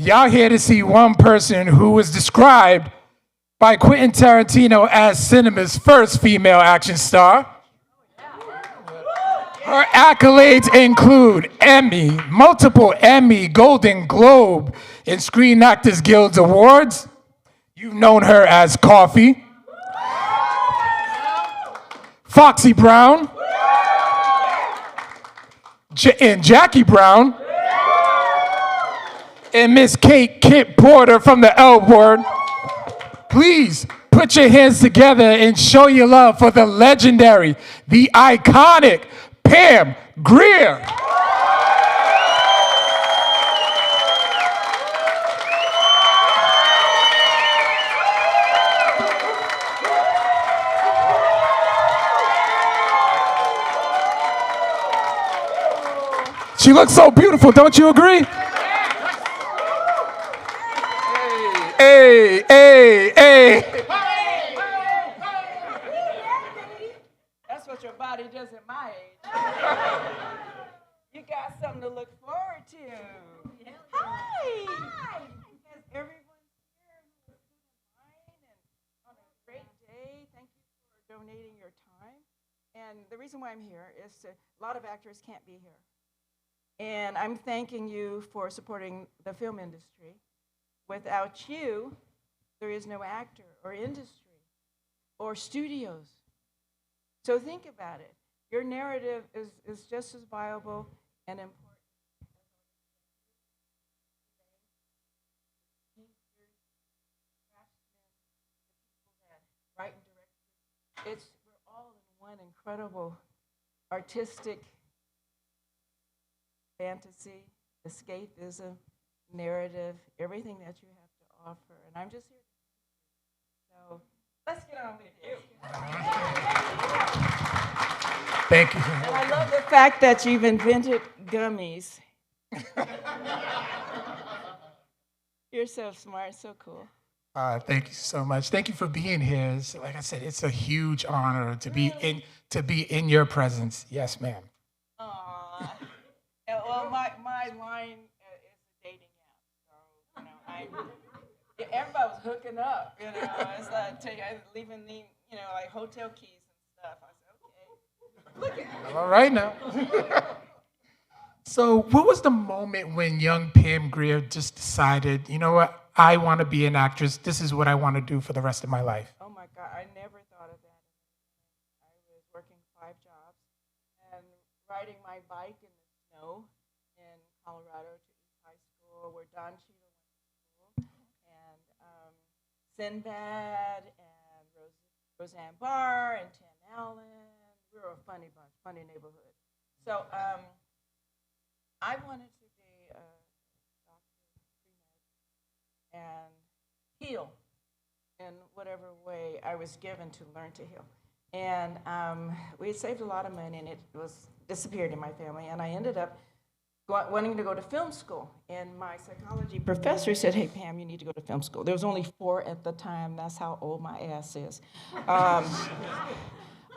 Y'all here to see one person who was described by Quentin Tarantino as cinema's first female action star. Her accolades include Emmy, multiple Emmy, Golden Globe, and Screen Actors Guild Awards. You've known her as Coffy, Foxy Brown, and Jackie Brown, and Miss Kit Porter from the L Word. Please put your hands together and show your love for the legendary, the iconic Pam Grier. She looks so beautiful, don't you agree? Hey, hey, hey. That's what your body does at my age. You got something to look forward to. Hi. Has everyone here who's mine and on a great day? Thank you for donating your time. And the reason why I'm here is a lot of actors can't be here. And I'm thanking you for supporting the film industry. Without you, there is no actor or industry or studios. So think about it. Your narrative is just as viable and important. Write and direct. We're all in one incredible artistic fantasy, escapism, narrative, everything that you have to offer. And I'm just here. So let's get on with you. Thank you. And I love the fact that you've invented gummies. You're so smart, so cool. Thank you so much. Thank you for being here. Like I said, it's a huge honor to be in your presence. Yes, ma'am. Aww. Well, my line is a dating app, so everybody was hooking up. It's like leaving the like hotel keys and stuff. I said, okay, look at it. All right now. So, what was the moment when young Pam Grier just decided, you know what, I want to be an actress. This is what I want to do for the rest of my life. Oh my God, I never thought of that. I was working 5 jobs and riding my bike in the snow in Colorado to East High School, where Don Cheadle went to school, and Sinbad and Roseanne Barr and Tim Allen. We were a funny bunch, funny neighborhood. So I wanted to be a doctor, pre-med, and heal in whatever way I was given to learn to heal. And we had saved a lot of money, and it was disappeared in my family, and I ended up wanting to go to film school. And my psychology professor said, hey, Pam, you need to go to film school. There was only 4 at the time. That's how old my ass is.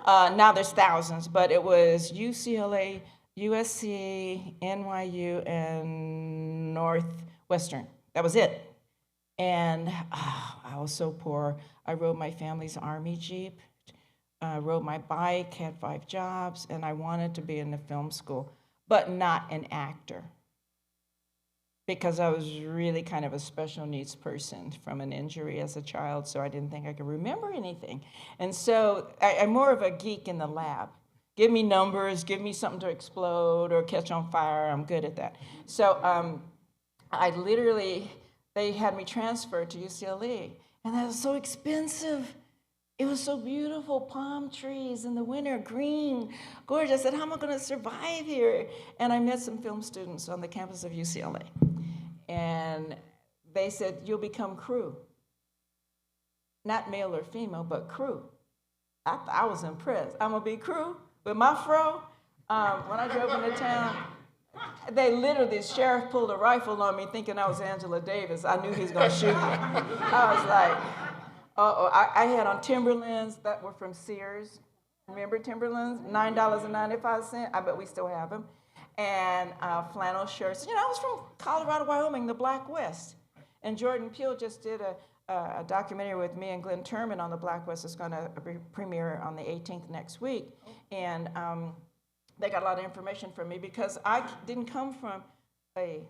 Now there's thousands, but it was UCLA, USC, NYU, and Northwestern. That was it. And I was so poor. I rode my family's Army Jeep, rode my bike, had 5 jobs, and I wanted to be in the film school, but not an actor, because I was really kind of a special needs person from an injury as a child, so I didn't think I could remember anything. And so I'm more of a geek in the lab. Give me numbers, give me something to explode or catch on fire, I'm good at that. So they had me transferred to UCLA, and that was so expensive. It was so beautiful, palm trees in the winter, green, gorgeous. I said, how am I going to survive here? And I met some film students on the campus of UCLA. And they said, you'll become crew. Not male or female, but crew. I was impressed. I'm going to be crew with my fro. When I drove into town, the sheriff pulled a rifle on me thinking I was Angela Davis. I knew he was going to shoot me. I was like, uh-oh. I had on Timberlands that were from Sears. Remember Timberlands? $9.95. I bet we still have them. And flannel shirts. I was from Colorado, Wyoming, the Black West. And Jordan Peele just did a documentary with me and Glenn Turman on the Black West. It's going to premiere on the 18th next week. And they got a lot of information from me because I didn't come from a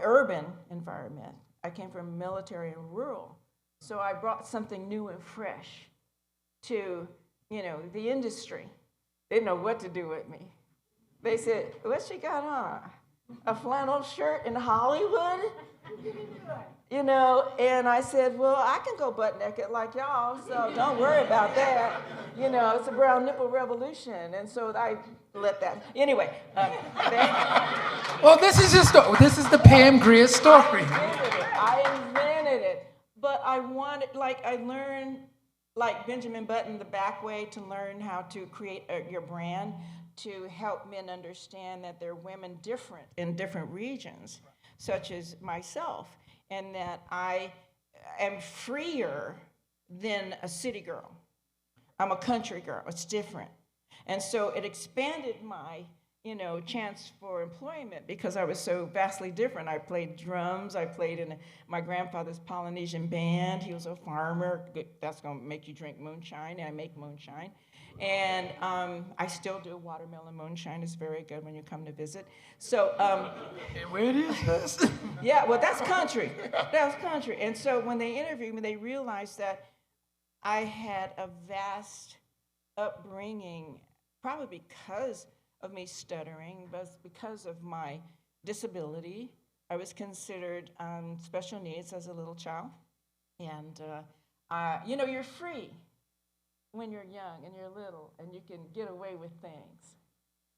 urban environment. I came from military and rural. So I brought something new and fresh to, the industry. They didn't know what to do with me. They said, "What she got on? A flannel shirt in Hollywood?" And I said, "Well, I can go butt naked like y'all, so don't worry about that. It's a brown nipple revolution." And so I let that. Anyway. Well, this is the Pam Grier story. I invented it. But I learned, like Benjamin Button, the back way to learn how to create your brand, to help men understand that there are women different in different regions, such as myself, and that I am freer than a city girl. I'm a country girl. It's different. And so it expanded my, chance for employment because I was so vastly different. I played drums. I played in my grandfather's Polynesian band. He was a farmer. That's going to make you drink moonshine, and I make moonshine. And I still do watermelon moonshine. It's very good when you come to visit. So, where it is this? Yeah, well, that's country. That's country. And so when they interviewed me, they realized that I had a vast upbringing, probably because of me stuttering, but because of my disability. I was considered special needs as a little child. And, you're free when you're young and you're little and you can get away with things.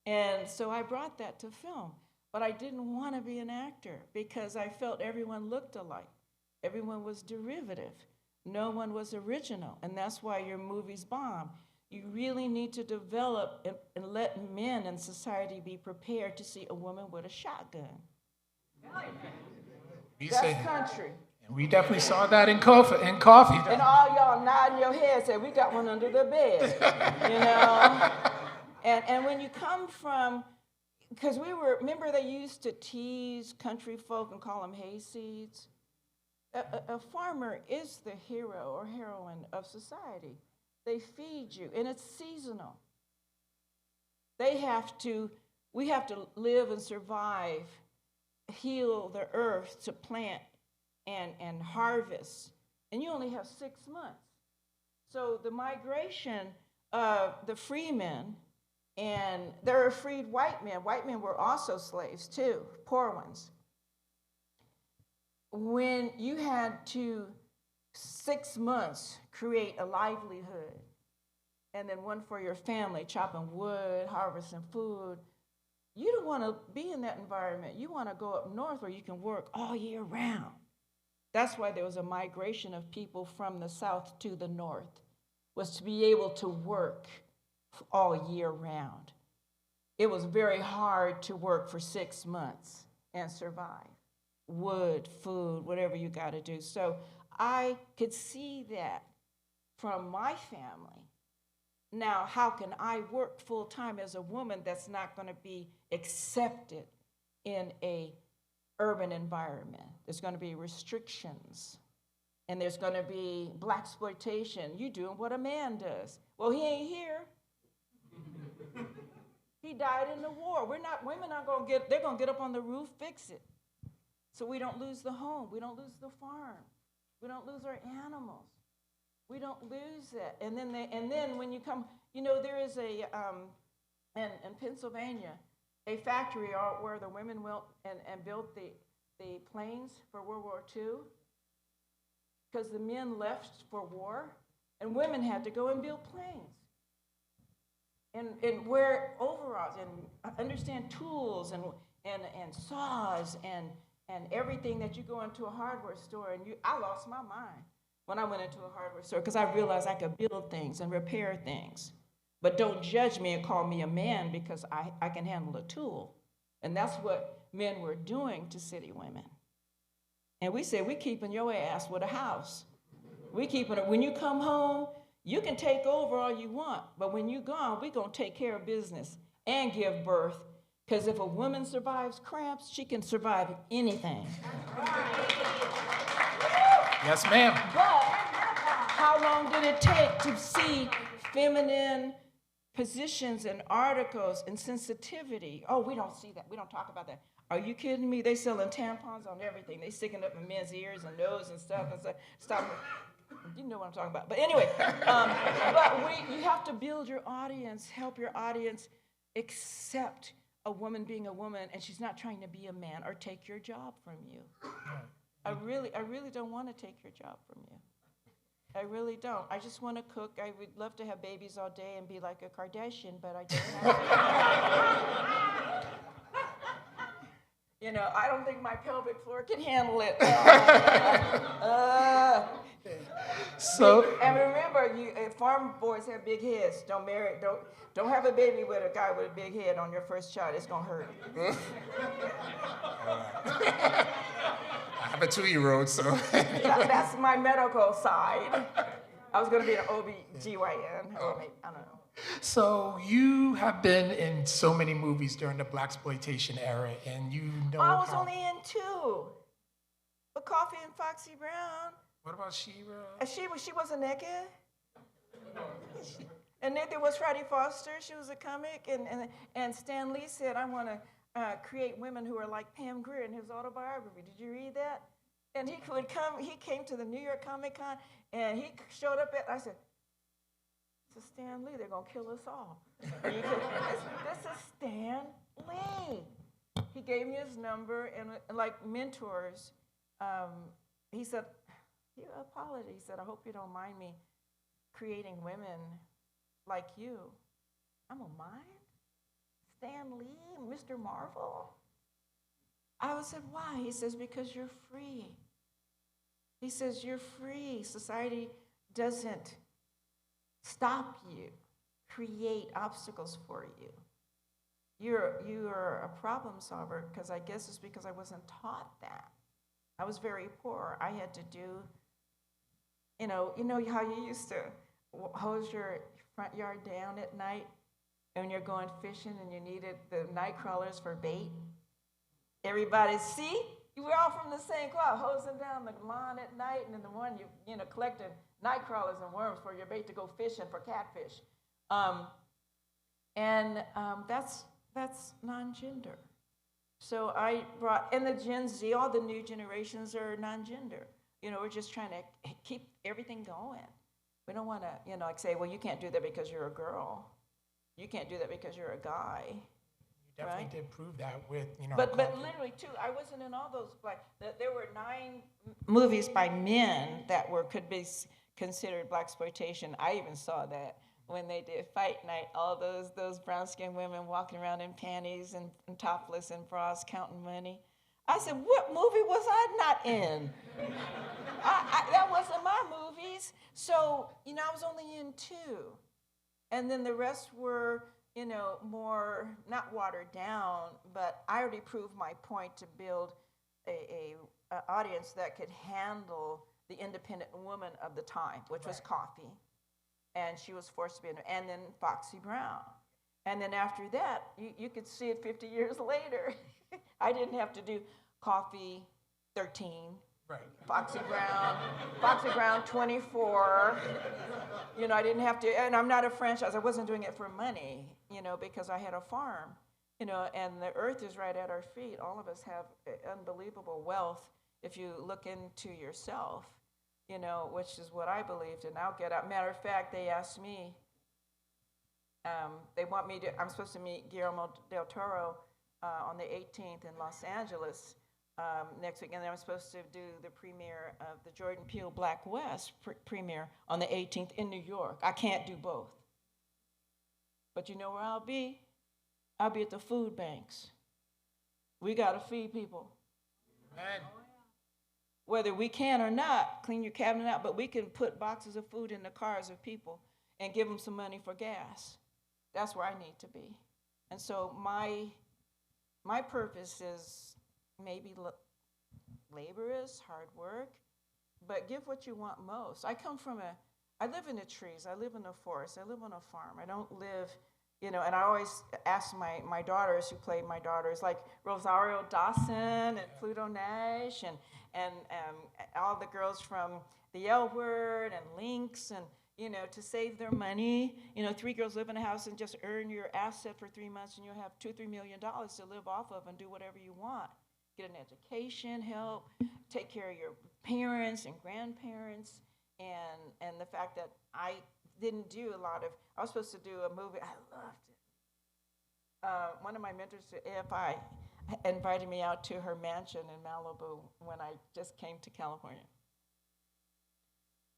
And so I brought that to film. But I didn't want to be an actor because I felt everyone looked alike. Everyone was derivative. No one was original. And that's why your movies bomb. You really need to develop and let men in society be prepared to see a woman with a shotgun. That's country. And we definitely saw that in Coffy. And all y'all nodding your head say, "We got one under the bed," And when you come from, because remember they used to tease country folk and call them hayseeds? A farmer is the hero or heroine of society. They feed you, and it's seasonal. We have to live and survive, heal the earth to plant and harvest. And you only have 6 months. So the migration of the free men, and there are freed white men. White men were also slaves too, poor ones. When you had to 6 months create a livelihood, and then one for your family, chopping wood, harvesting food, you don't want to be in that environment. You want to go up north where you can work all year round. That's why there was a migration of people from the south to the north, was to be able to work all year round. It was very hard to work for 6 months and survive. Wood, food, whatever you got to do. So I could see that from my family. Now, how can I work full time as a woman that's not going to be accepted in a urban environment? There's going to be restrictions, and there's going to be blaxploitation. You doing what a man does. Well, he ain't here. He died in the war. Women aren't going to they're going to get up on the roof, fix it. So we don't lose the home. We don't lose the farm. We don't lose our animals. We don't lose that. And then when you come, there is in Pennsylvania, a factory where the women went and built the planes for World War II, because the men left for war, and women had to go and build planes. And wear overalls and understand tools and saws and everything that you go into a hardware store, and I lost my mind when I went into a hardware store because I realized I could build things and repair things. But don't judge me and call me a man because I can handle a tool. And that's what men were doing to city women. And we said, we keeping your ass with a house. We keeping it. When you come home, you can take over all you want, but when you're gone, we're going to take care of business and give birth Because if a woman survives cramps, she can survive anything. Yes, ma'am. But how long did it take to see feminine positions and articles and sensitivity? Oh, we don't see that. We don't talk about that. Are you kidding me? They selling tampons on everything. They sticking up in men's ears and nose and stuff. And stuff. Stop. You know what I'm talking about. But anyway, you have to build your audience, help your audience accept a woman being a woman, and she's not trying to be a man or take your job from you. I really don't want to take your job from you. I really don't. I just want to cook. I would love to have babies all day and be like a Kardashian, but I don't have You know, I don't think my pelvic floor can handle it. And remember, farm boys have big heads. Don't have a baby with a guy with a big head on your first child. It's gonna hurt. I have a 2-year-old, so. That's my medical side. I was gonna be an OB/GYN. Or maybe, I don't know. So you have been in so many movies during the blaxploitation era, and you know I was only in 2. But Coffy and Foxy Brown. What about She-Ra? She wasn't naked. And then there was Freddie Foster. She was a comic. And Stan Lee said, I want to create women who are like Pam Grier in his autobiography. Did you read that? And he came to the New York Comic Con, and he showed up I said, this is Stan Lee. They're going to kill us all. This is Stan Lee. He gave me his number, and like mentors, he said, he apologized. He said, I hope you don't mind me creating women like you. I'm a mind? Stan Lee, Mr. Marvel? I said, why? He says, because you're free. He says, you're free. Society doesn't stop you, create obstacles for you. You're a problem solver, because I guess it's because I wasn't taught that. I was very poor. I had to do, you know how you used to hose your front yard down at night when you're going fishing and you needed the night crawlers for bait? Everybody, see? We're all from the same cloth, hosing down the lawn at night, and in the morning you collecting night crawlers and worms for your bait to go fishing for catfish. That's non-gender. So I brought, and the Gen Z, all the new generations are non-gender. We're just trying to keep everything going. We don't want to, like say, well, you can't do that because you're a girl. You can't do that because you're a guy. You definitely did prove that with, But literally, too, I wasn't in all those, there were 9 movies by men that could be considered blaxploitation. I even saw that when they did Fight Night, all those brown-skinned women walking around in panties and topless and bras counting money. I said, what movie was I not in? That wasn't my movies. So, I was only in 2. And then the rest were, more, not watered down, but I already proved my point to build a audience that could handle the independent woman of the time, which was Coffy. And she was forced to be and then Foxy Brown. And then after that, you could see it 50 years later. I didn't have to do Coffy 13, right. Foxy Brown 24. I didn't have to, and I'm not a franchise. I wasn't doing it for money, because I had a farm, and the earth is right at our feet. All of us have unbelievable wealth if you look into yourself. Which is what I believed, and I'll get out. Matter of fact, they asked me, they want me to, I'm supposed to meet Guillermo del Toro on the 18th in Los Angeles next week, and then I'm supposed to do the premiere of the Jordan Peele Black West premiere on the 18th in New York. I can't do both. But you know where I'll be? I'll be at the food banks. We got to feed people. Man. Whether we can or not, clean your cabinet out, but we can put boxes of food in the cars of people and give them some money for gas. That's where I need to be. And so my purpose is maybe laborious, hard work, but give what you want most. I live in the trees, I live in the forest, I live on a farm. I don't live, and I always ask my daughters who played my daughters, like Rosario Dawson and Pluto Nash and all the girls from the L Word and Lynx and, to save their money. 3 girls live in a house and just earn your asset for 3 months and you'll have $2-3 million to live off of and do whatever you want. Get an education, help, take care of your parents and grandparents, and the fact that I didn't do a lot of, I was supposed to do a movie, I loved it. One of my mentors at AFI invited me out to her mansion in Malibu when I just came to California.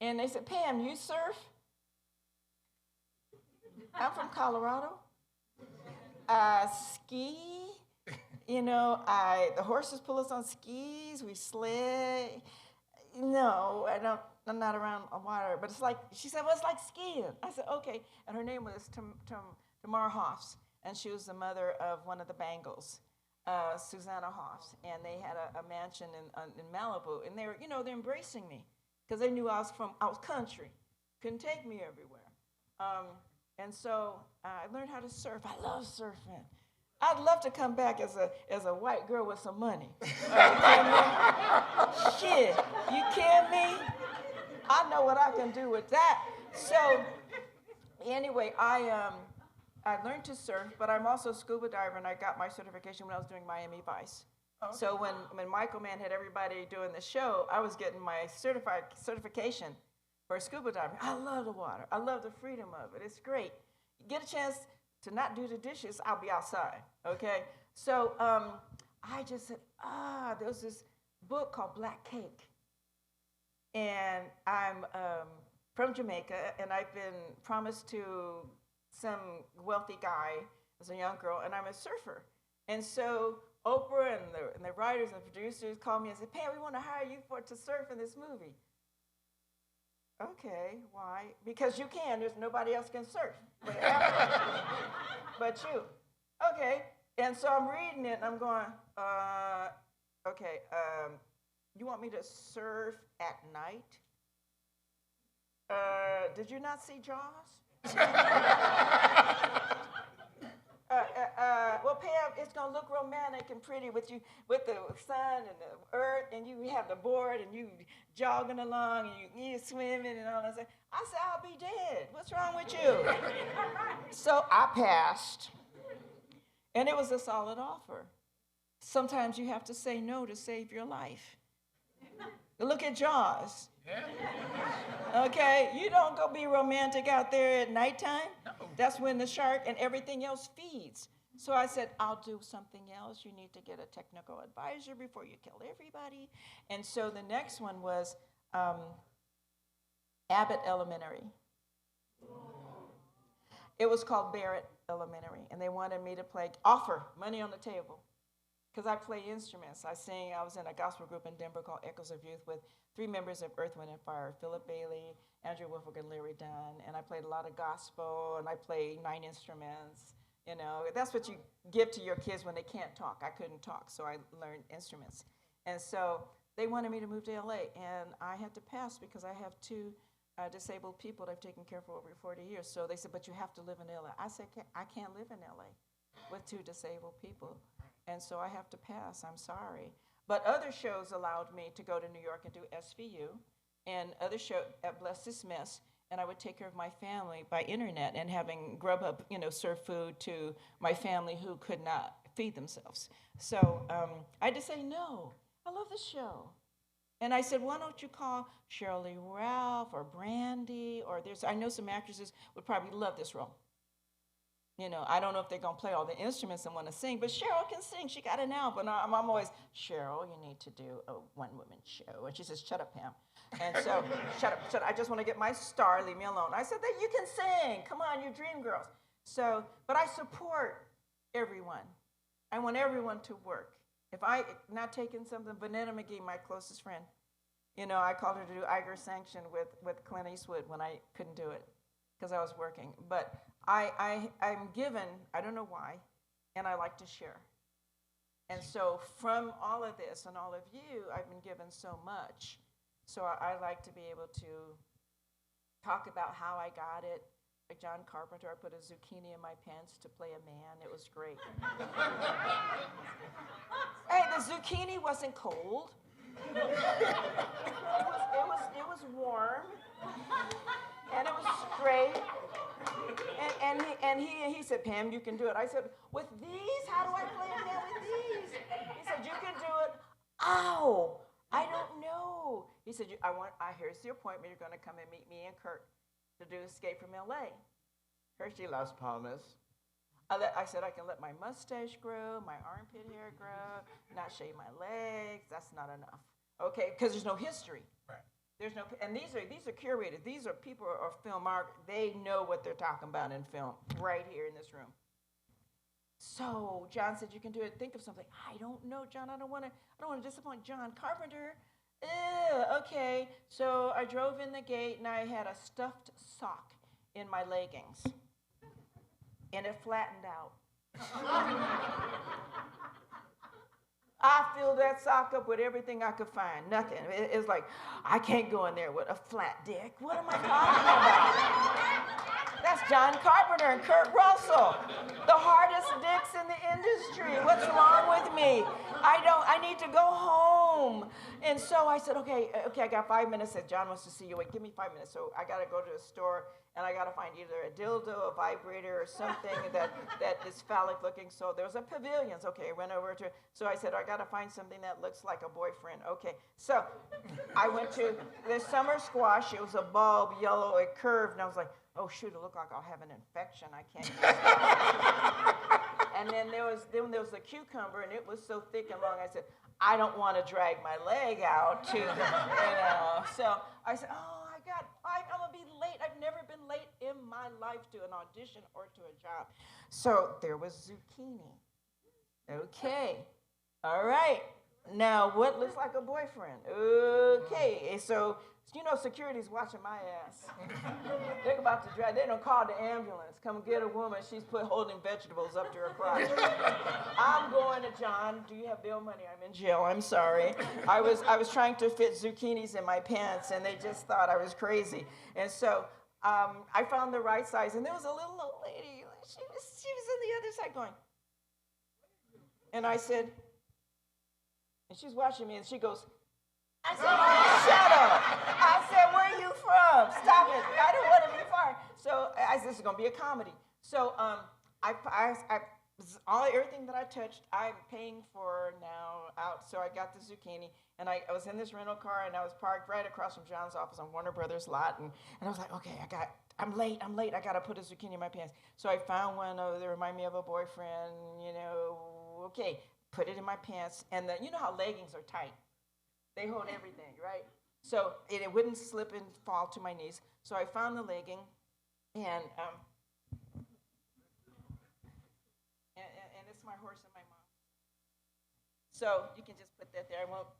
And they said, Pam, you surf? I'm from Colorado. Ski. The horses pull us on skis. We sled. No, I'm not around water. But it's like, she said, well, it's like skiing. I said, okay. And her name was Tamara Hoffs. And she was the mother of one of the Bangles, Susanna Hoffs. And they had a mansion in Malibu. And they were, they're embracing me. Because they knew I was country. Couldn't take me everywhere. And so I learned how to surf. I love surfing. I'd love to come back as a white girl with some money. Shit, you kidding me? I know what I can do with that. So anyway, I learned to surf, but I'm also a scuba diver, and I got my certification when I was doing Miami Vice. Okay. So when Michael Mann had everybody doing the show, I was getting my certification for scuba diving. I love the water. I love the freedom of it. It's great. You get a chance to not do the dishes, I'll be outside, okay? So I just said, there was this book called Black Cake. And I'm from Jamaica, and I've been promised to some wealthy guy as a young girl, and I'm a surfer. And so Oprah and the writers and producers called me and said, Pam, we want to hire you to surf in this movie. Okay, why? Because you can. There's nobody else can surf. But you. Okay. And so I'm reading it, and I'm going, okay, you want me to surf at night? Did you not see Jaws? Well, Pam, it's gonna look romantic and pretty with the sun and the earth, and you have the board, and you jogging along, and you swimming and all that stuff. I said, I'll be dead. What's wrong with you? So I passed, and it was a solid offer. Sometimes you have to say no to save your life. Look at Jaws. Yeah. Okay, you don't go be romantic out there at nighttime. No. That's when the shark and everything else feeds. So I said, I'll do something else. You need to get a technical advisor before you kill everybody. And so the next one was Abbott Elementary. It was called Barrett Elementary, and they wanted me to offer money on the table. Because I play instruments. I was in a gospel group in Denver called Echoes of Youth with 3 members of Earth, Wind, and Fire, Philip Bailey, Andrew Wolford, and Larry Dunn. And I played a lot of gospel, and I played 9 instruments. That's what you give to your kids when they can't talk. I couldn't talk, so I learned instruments. And so they wanted me to move to LA, and I had to pass because I have 2 disabled people that I've taken care of for over 40 years. So they said, but you have to live in LA. I said, I can't live in LA with 2 disabled people. And so I have to pass. I'm sorry. But other shows allowed me to go to New York and do SVU, and other show at Bless This Mess, and I would take care of my family by internet and having Grubhub, serve food to my family who could not feed themselves. So I had to say no. I love the show. And I said, why don't you call Shirley Ralph or Brandy, or I know some actresses would probably love this role. I don't know if they're going to play all the instruments and want to sing, but Cheryl can sing. She got an album. I'm always, Cheryl, you need to do a one-woman show. And she says, shut up, Pam. And so, shut up. I just want to get my star. Leave me alone. I said, that you can sing. Come on, you're dream girls. So, but I support everyone. I want everyone to work. If I not taking something, Vanetta McGee, my closest friend, I called her to do Iger Sanction with Clint Eastwood when I couldn't do it because I was working. But I'm given, I don't know why, and I like to share. And so from all of this and all of you, I've been given so much. So I like to be able to talk about how I got it, like John Carpenter. I put a zucchini in my pants to play a man. It was great. Hey, the zucchini wasn't cold. It was warm, and it was straight. And he said, Pam, you can do it. I said, with these? How do I play a man with these? He said, you can do it. Ow! I don't know. He said, here's the appointment. You're going to come and meet me and Kurt to do Escape from L.A. Hershey Las Palmas. I said I can let my mustache grow, my armpit hair grow, not shave my legs. That's not enough. Okay, because there's no history. Right. There's no, and these are curated. These are people or film art. They know what they're talking about in film right here in this room. So John said, you can do it. Think of something. I don't know, John. I don't want to disappoint John Carpenter. Okay. So I drove in the gate and I had a stuffed sock in my leggings, and it flattened out. I filled that sock up with everything I could find. Nothing. It's like, I can't go in there with a flat dick. What am I talking about? That's John Carpenter and Kurt Russell, the hardest dicks in the industry. What's wrong with me? I need to go home. And so I said, okay, I got 5 minutes. Said, John wants to see you. Wait, give me 5 minutes. So I got to go to a store, and I got to find either a dildo, a vibrator, or something that is phallic looking. So there was a Pavilions. Okay, I went over to, so I said, I got to find something that looks like a boyfriend. Okay, so I went to the summer squash. It was a bulb, yellow, it curved, and I was like, oh shoot, it looked like I'll have an infection. I can't. And then there was a cucumber, and it was so thick and long. I said, I don't want to drag my leg out to, So I said, I'm gonna be late. I've never been late in my life to an audition or to a job. So there was zucchini. Okay, all right. Now what looks like a boyfriend? Okay, so security's watching my ass. They're about to drive. They don't call the ambulance. Come get a woman. She's holding vegetables up to her crotch. I'm going to John. Do you have bail money? I'm in jail. I'm sorry. I was trying to fit zucchinis in my pants, and they just thought I was crazy. And so I found the right size, and there was a little old lady. She was on the other side going. And I said, and she's watching me, and she goes, I said, shut up. I said, where are you from? Stop it. I don't want to be fired. So I said, this is going to be a comedy. So everything that I touched, I'm paying for now out. So I got the zucchini, and I was in this rental car, and I was parked right across from John's office on Warner Brothers lot. And I was like, okay, I'm late. I got to put a zucchini in my pants. So I found one that reminded me of a boyfriend, okay, put it in my pants. And you know how leggings are tight. They hold everything, right? So it wouldn't slip and fall to my knees. So I found the legging, and it's my horse and my mom. So you can just put that there. I won't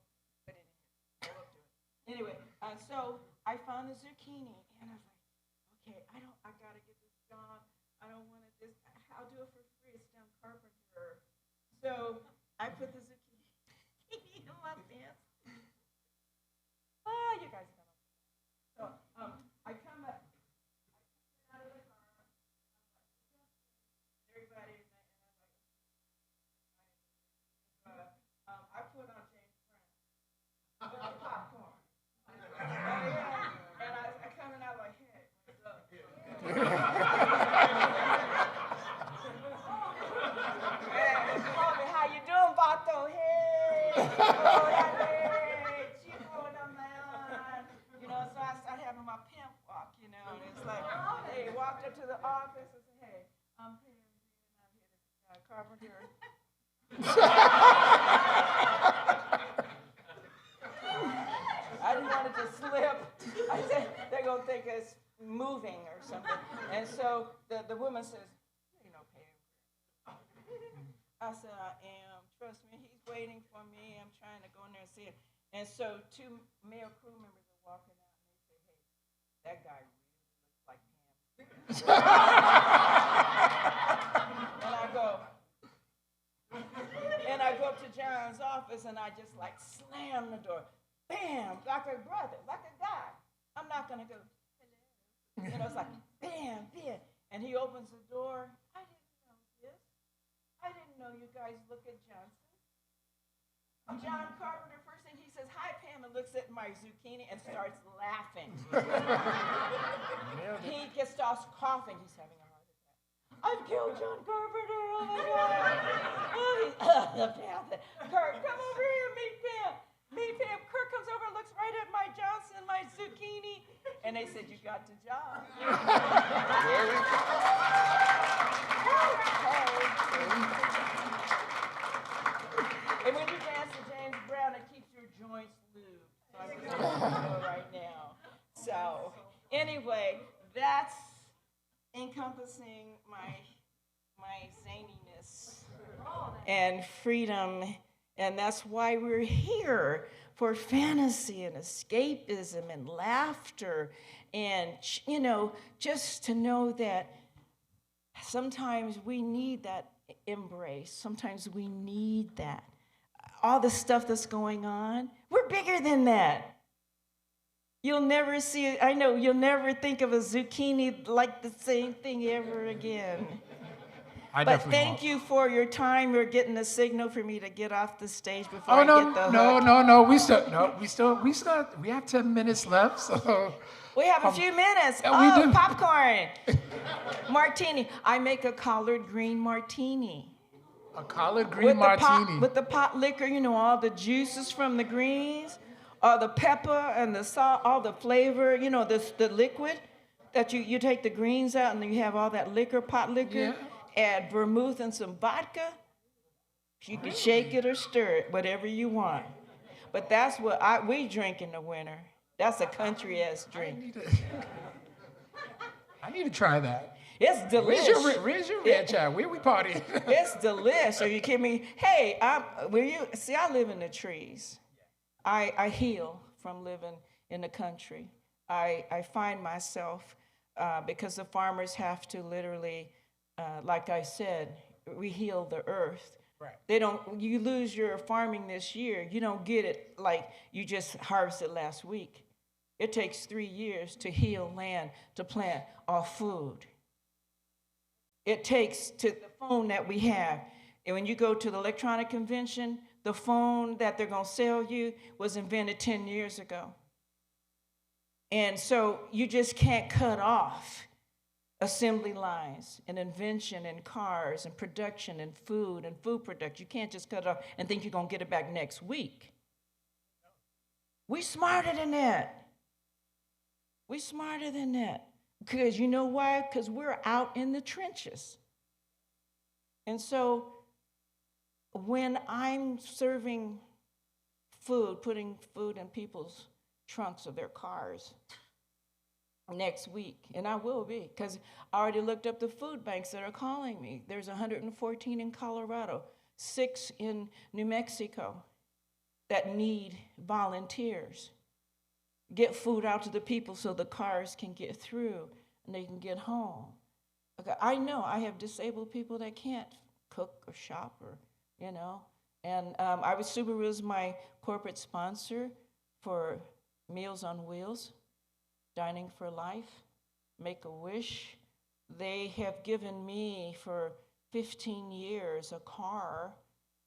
put it in here. I won't do it. Anyway, so I found the zucchini, and I was like, okay, I gotta get this John. I don't want to just. I'll do it for free. It's John Carpenter. So I put the zucchini in my pants. Oh, you guys know. So I come out of the car. Everybody, and I put on James Brown with the popcorn. And I come out like, hey, what's up? And they call me, how you doing, Vato? Hey, so I started having my pimp walk, and it's like, hey, walked up to the office and said, hey, I'm Pam Grier, and I'm here to Carpenter. I didn't want it to slip. I said, they're going to think it's moving or something. And so the woman says, Pam. I said, I am. Trust me, he's waiting for me. I'm trying to go in there and see it. And so 2 male crew members are walking out. That guy really looks like Pam. And I go up to John's office, and I just slam the door. Bam! Like a brother, like a guy. I'm not going to go, hello. It's like, bam! bam, bam. And he opens the door. I didn't know this. I didn't know you guys look at Johnson. John Carpenter, first thing he says, hi, Pam, and looks at my zucchini and starts laughing. He starts coughing. He's having a heart attack. I've killed John Carpenter. Oh, my God. Kurt, come over here. Meet Pam. Meet Pam. Kurt comes over and looks right at my Johnson, my zucchini. And they said, you got the job. And when you dance to James Brown, it keeps your joints lubed. So I'm just going to do it right now. So anyway, that's encompassing my zaniness and freedom. And that's why we're here, for fantasy and escapism and laughter. And, you know, just to know that sometimes we need that embrace. Sometimes we need that. All the stuff that's going on, we're bigger than that. You'll never see, I know, you'll never think of a zucchini like the same thing ever again. But thank you for your time. You're getting a signal for me to get off the stage before I get the hook. We have 10 minutes left, so. We have a few minutes. We do. Popcorn. Martini. I make a collard green martini. A collard green martini. With the pot liquor, you know, all the juices from the greens, all the pepper and the salt, all the flavor, you know, the liquid that you take the greens out and then you have all that liquor, pot liquor, Yeah. add vermouth and some vodka. You can shake it or stir it, whatever you want. But that's what we drink in the winter. That's a country-ass drink. I need to try that. It's delicious. Where's your ranch at? Where we party? It's delicious. Are you kidding me? Hey, I live in the trees. I heal from living in the country. I find myself, because the farmers have to literally, like I said, we heal the earth. Right. You lose your farming this year. You don't get it like you just harvested last week. It takes 3 years to heal land, to plant our food. It takes to the phone that we have. And when you go to the electronic convention, the phone that they're going to sell you was invented 10 years ago. And so you just can't cut off assembly lines and invention and cars and production and food production. You can't just cut it off and think you're going to get it back next week. We smarter than that. We smarter than that. Because you know why? Because we're out in the trenches. And so when I'm serving food, putting food in people's trunks of their cars next week, and I will be, because I already looked up the food banks that are calling me. There's 114 in Colorado, 6 in New Mexico that need volunteers. Get food out to the people so the cars can get through and they can get home. Okay, I know I have disabled people that can't cook or shop or, you know. And Subaru is my corporate sponsor for Meals on Wheels, Dining for Life, Make-A-Wish. They have given me for 15 years a car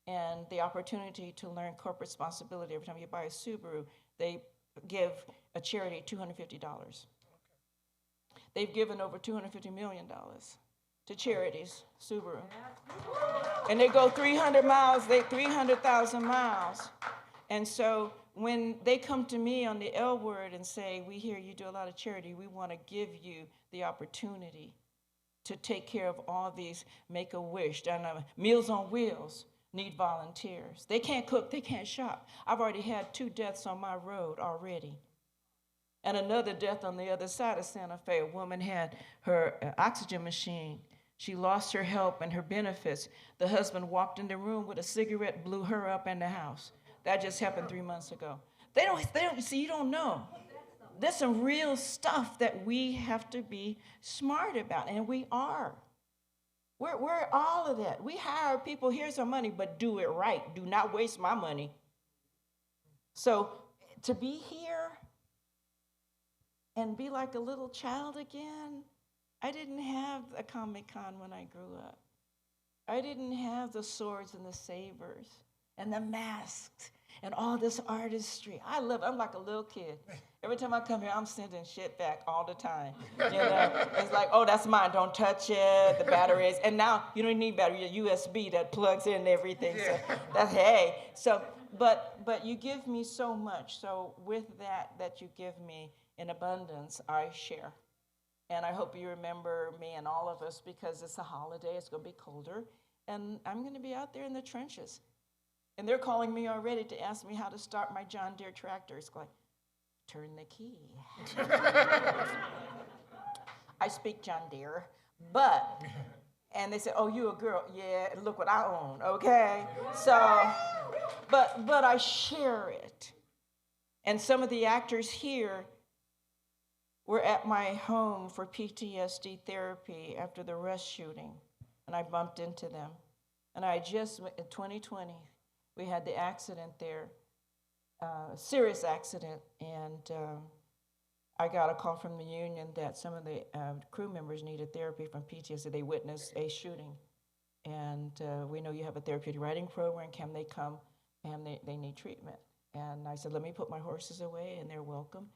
and the opportunity to learn corporate responsibility. Every time you buy a Subaru, they give a charity $250. They've given over $250 million to charities, Subaru. And they go 300 miles, 300,000 miles. And so when they come to me on the L word and say, we hear you do a lot of charity, we want to give you the opportunity to take care of all these Make-A-Wish, Meals on Wheels need volunteers. They can't cook, they can't shop. I've already had 2 deaths on my road already. And another death on the other side of Santa Fe. A woman had her oxygen machine. She lost her help and her benefits. The husband walked in the room with a cigarette, blew her up in the house. That just happened 3 months ago. They don't see, you don't know. There's some real stuff that we have to be smart about, and we are. We're all of that. We hire people, here's our money, but do it right. Do not waste my money. So to be here and be like a little child again I didn't have a Comic Con when I grew up. I didn't have the swords and the sabers and the masks and all this artistry. I'm like a little kid. Every time I come here, I'm sending shit back all the time. It's like, oh, that's mine. Don't touch it. The batteries. And now you don't need battery. A USB that plugs in and everything. So that's hey. So, but you give me so much. So with that you give me in abundance, I share. And I hope you remember me and all of us because it's a holiday. It's going to be colder. And I'm going to be out there in the trenches. And they're calling me already to ask me how to start my John Deere tractor. It's like, turn the key. I speak John Deere, and they said, oh, you a girl? Yeah, look what I own, okay? So, but I share it. And some of the actors here were at my home for PTSD therapy after the Rush shooting, and I bumped into them. And in 2020, we had the accident there, serious accident, and I got a call from the union that some of the crew members needed therapy from PTSD. They witnessed a shooting, and we know you have a therapeutic writing program. Can they come? And they need treatment. And I said, let me put my horses away, and they're welcome.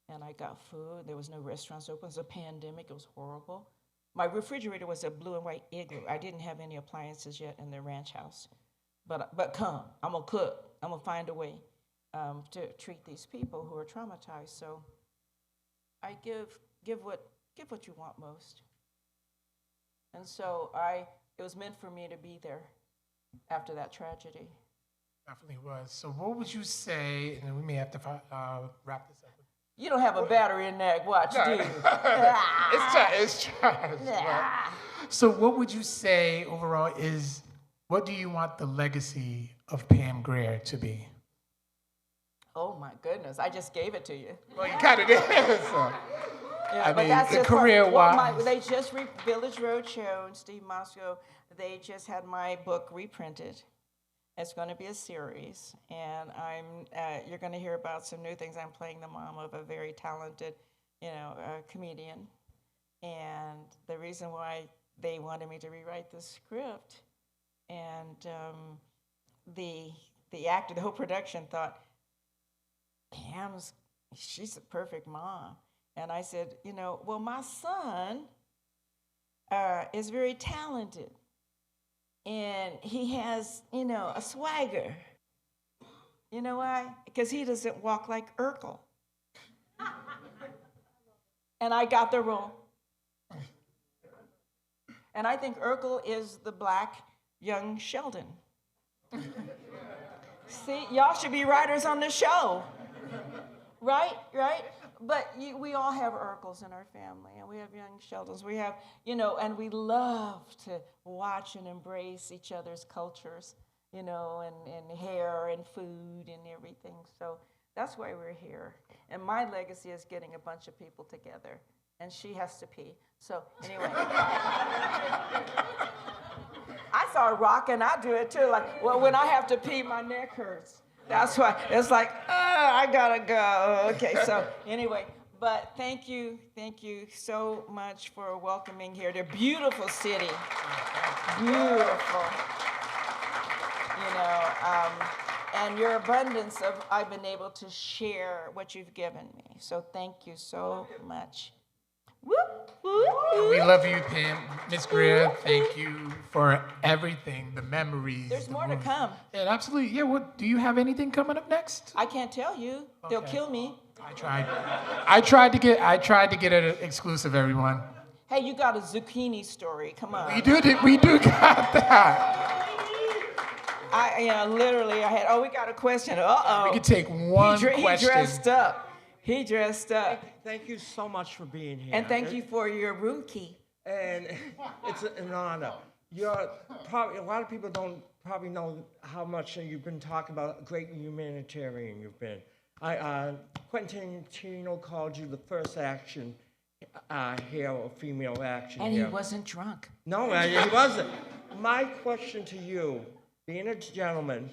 And I got food. There was no restaurants open. It was a pandemic. It was horrible. My refrigerator was a blue and white igloo. I didn't have any appliances yet in the ranch house. But come, I'm going to cook. I'm going to find a way to treat these people who are traumatized. So I give what you want most. And so it was meant for me to be there after that tragedy. Definitely was. So what would you say, and then we may have to wrap this up. You don't have a battery in there. Watch, no, do you? It's charged. Nah. So what would you say overall is, what do you want the legacy of Pam Grier to be? Oh my goodness, I just gave it to you. Well, you kind of did. So. Yeah, I but mean, that's the career-wise. They just, Village Roadshow and Steve Moscow, they just had my book reprinted. It's going to be a series, and you're going to hear about some new things. I'm playing the mom of a very talented, comedian, and the reason why they wanted me to rewrite the script, and the actor, the whole production thought, she's a perfect mom, and I said, well, my son is very talented. And he has, a swagger. You know why? Because he doesn't walk like Urkel. And I got the role. And I think Urkel is the black young Sheldon. See, y'all should be writers on the show. Right? But we all have Urkels in our family, and we have young Sheldons. We have, and we love to watch and embrace each other's cultures, and hair and food and everything. So that's why we're here. And my legacy is getting a bunch of people together, and she has to pee. So anyway, I saw her rock, and I do it too. Like, well, when I have to pee, my neck hurts. That's why it's like, I gotta go. Okay, so anyway, but thank you so much for welcoming here to beautiful city. Beautiful. And your abundance of I've been able to share what you've given me. So thank you so much. Whoop, whoop, whoop. We love you, Pam. Miss Grier, thank you for everything, the memories. There's more to come. Yeah, absolutely. Yeah, do you have anything coming up next? I can't tell you. Okay. They'll kill me. I tried to get an exclusive, everyone. Hey, you got a zucchini story. Come on. We do got that. Literally, we got a question. Uh-oh. We could take one question. He dressed up. Thank you so much for being here. And thank you for your room key. And it's an honor. A lot of people don't probably know how much you've been talking about a great humanitarian you've been. Quentin Tarantino called you the first action hero, female action and hero. He wasn't drunk. No, he wasn't. My question to you, being a gentleman,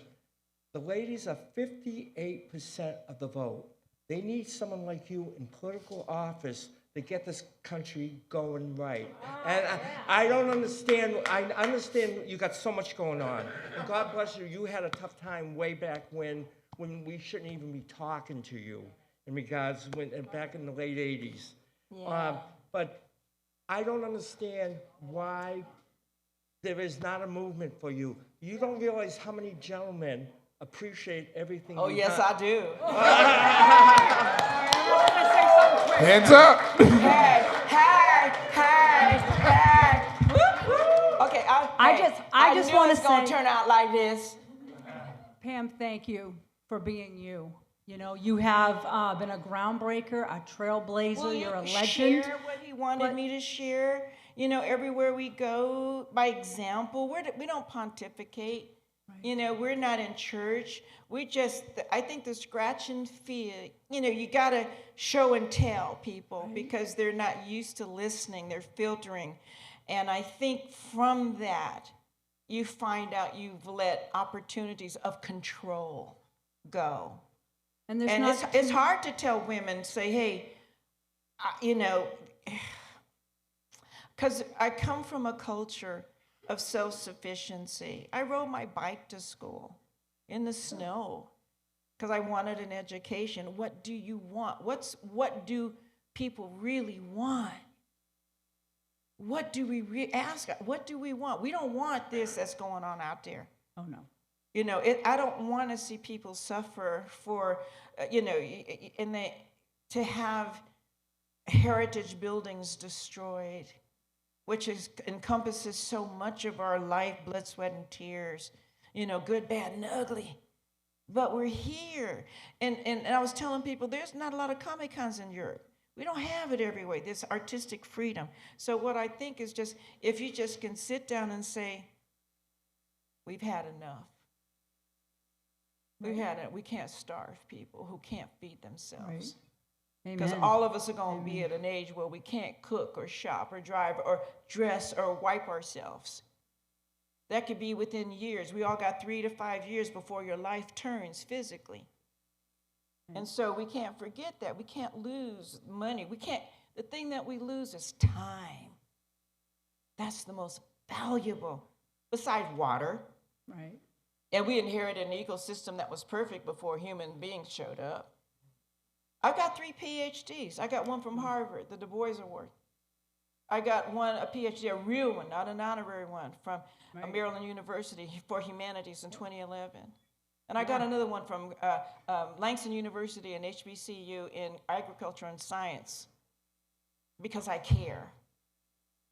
the ladies are 58% of the vote. They need someone like you in political office to get this country going right. And I don't understand. I understand you got so much going on. And God bless you. You had a tough time way back when we shouldn't even be talking to you in regards when back in the late 80s. Yeah. But I don't understand why there is not a movement for you. You don't realize how many gentlemen appreciate everything Oh, you've yes, done. I do. Hands up. Hey, hey, hey, hey. Woo, woo. Okay, I just knew wanna it's gonna say- turn out like this. Pam, thank you for being you. You know, you have been a groundbreaker, a trailblazer, Will you're a you legend. share what he wanted But- me to share? You know, everywhere we go, by example, we don't pontificate. Right. You know, we're not in church. I think the scratch and feel, you know, you got to show and tell people because they're not used to listening, they're filtering. And I think from that, you find out you've let opportunities of control go. And there's And not it's hard to tell women, say, hey, you know, because I come from a culture of self-sufficiency. I rode my bike to school in the snow because I wanted an education. What do you want? What do people really want? What do we ask? What do we want? We don't want this that's going on out there. Oh, no. You know, I don't want to see people suffer for, you know, to have heritage buildings destroyed, which encompasses so much of our life, blood, sweat, and tears, you know, good, bad, and ugly. But we're here. And I was telling people, there's not a lot of Comic Cons in Europe. We don't have it everywhere, this artistic freedom. So what I think is just, if you just can sit down and say, we've had enough. We can't starve people who can't feed themselves. Because Amen. all of us are going to be at an age where we can't cook or shop or drive or dress or wipe ourselves. That could be within years. We all got 3 to 5 years before your life turns physically. And so we can't forget that. We can't lose money. The thing that we lose is time. That's the most valuable, besides water. Right. And we inherited an ecosystem that was perfect before human beings showed up. I've got 3 PhDs. I got one from Harvard, the Du Bois Award. I got a PhD, a real one, not an honorary one, from Maryland University for Humanities in 2011. And I got another one from Langston University and HBCU in Agriculture and Science because I care.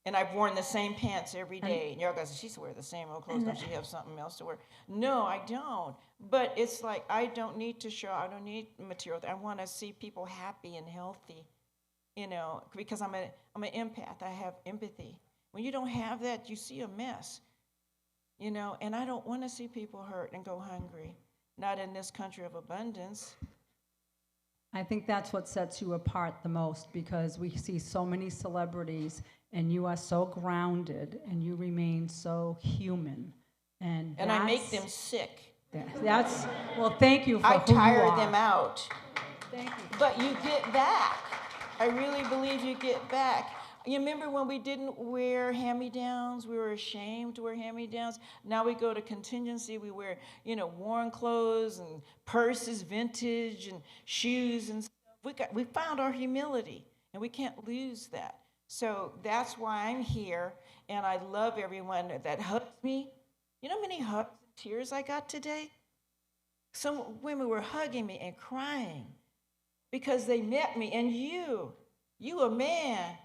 And I've worn the same pants every day. And y'all guys, she's wear the same old clothes. Don't she have something else to wear? No, I don't. But it's like I don't need to show. I don't need material. I want to see people happy and healthy, you know, because I'm an empath. I have empathy. When you don't have that, you see a mess, you know. And I don't want to see people hurt and go hungry. Not in this country of abundance. I think that's what sets you apart the most because we see so many celebrities and you are so grounded and you remain so human. And I make them sick. That's well, thank you for I who you tire are. them out. Thank you. But you get back. I really believe you get back. You remember when we didn't wear hand-me-downs? We were ashamed to wear hand-me-downs. Now we go to contingency. We wear, you know, worn clothes and purses, vintage, and shoes and stuff. We found our humility, and we can't lose that. So that's why I'm here, and I love everyone that hugs me. You know how many hugs and tears I got today? Some women were hugging me and crying because they met me, and you a man.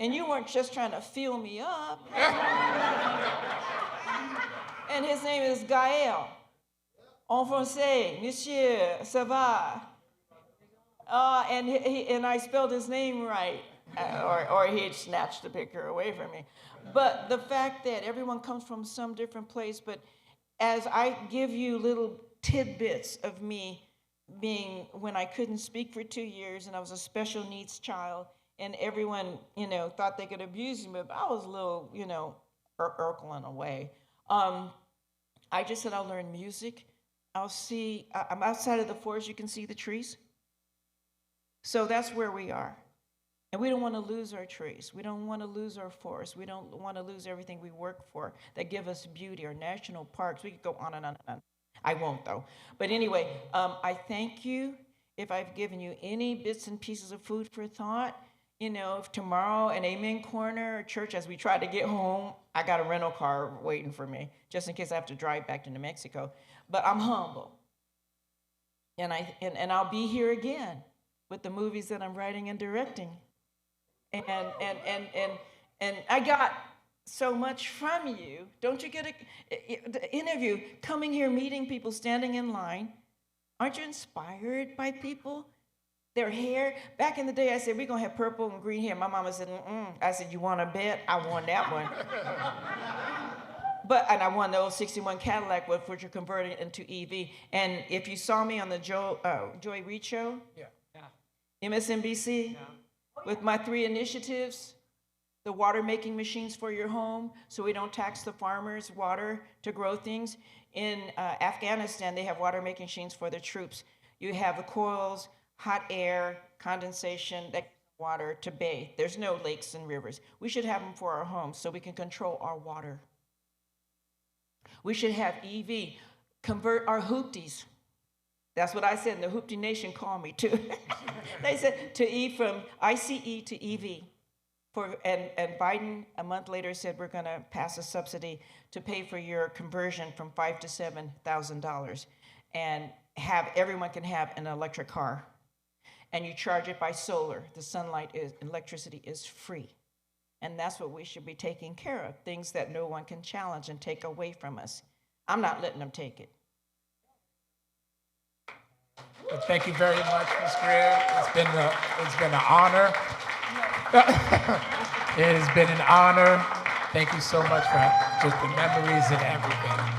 And you weren't just trying to fill me up. And his name is Gaël. En français, Monsieur, ça va? And I spelled his name right. Or he'd snatched the picture away from me. But the fact that everyone comes from some different place, but as I give you little tidbits of me being, when I couldn't speak for 2 years and I was a special needs child, and everyone, you know, thought they could abuse me, but I was a little, you know, Urkeling away. I just said I'll learn music. I'm outside of the forest, you can see the trees. So that's where we are. And we don't want to lose our trees. We don't want to lose our forests. We don't want to lose everything we work for that give us beauty, our national parks. We could go on and on and on. I won't, though. But anyway, I thank you if I've given you any bits and pieces of food for thought. You know, if tomorrow an Amen Corner church, as we try to get home, I got a rental car waiting for me, just in case I have to drive back to New Mexico. But I'm humble. And I'll be here again with the movies that I'm writing and directing. And I got so much from you. Don't you get the interview, coming here, meeting people, standing in line? Aren't you inspired by people? Their hair. Back in the day, I said, we're going to have purple and green hair. My mama said, I said, you want a bet? I won that one. And I won the old 61 Cadillac, which you're converting into EV. And if you saw me on the Joy Reid show, MSNBC, with my 3 initiatives, the water making machines for your home, so we don't tax the farmers' water to grow things. In Afghanistan, they have water making machines for the troops. You have the coils, hot air, condensation, that water to bathe. There's no lakes and rivers. We should have them for our homes so we can control our water. We should have EV, convert our hoopties. That's what I said, and the Hoopty Nation called me too. They said to E from ICE to EV. And Biden, a month later, said we're going to pass a subsidy to pay for your conversion from $5,000 to $7,000, and everyone can have an electric car. And you charge it by solar. The electricity is free. And that's what we should be taking care of, things that no one can challenge and take away from us. I'm not letting them take it. Well, thank you very much, Ms. Grier. It's been an honor. It has been an honor. Thank you so much for just the memories and everything.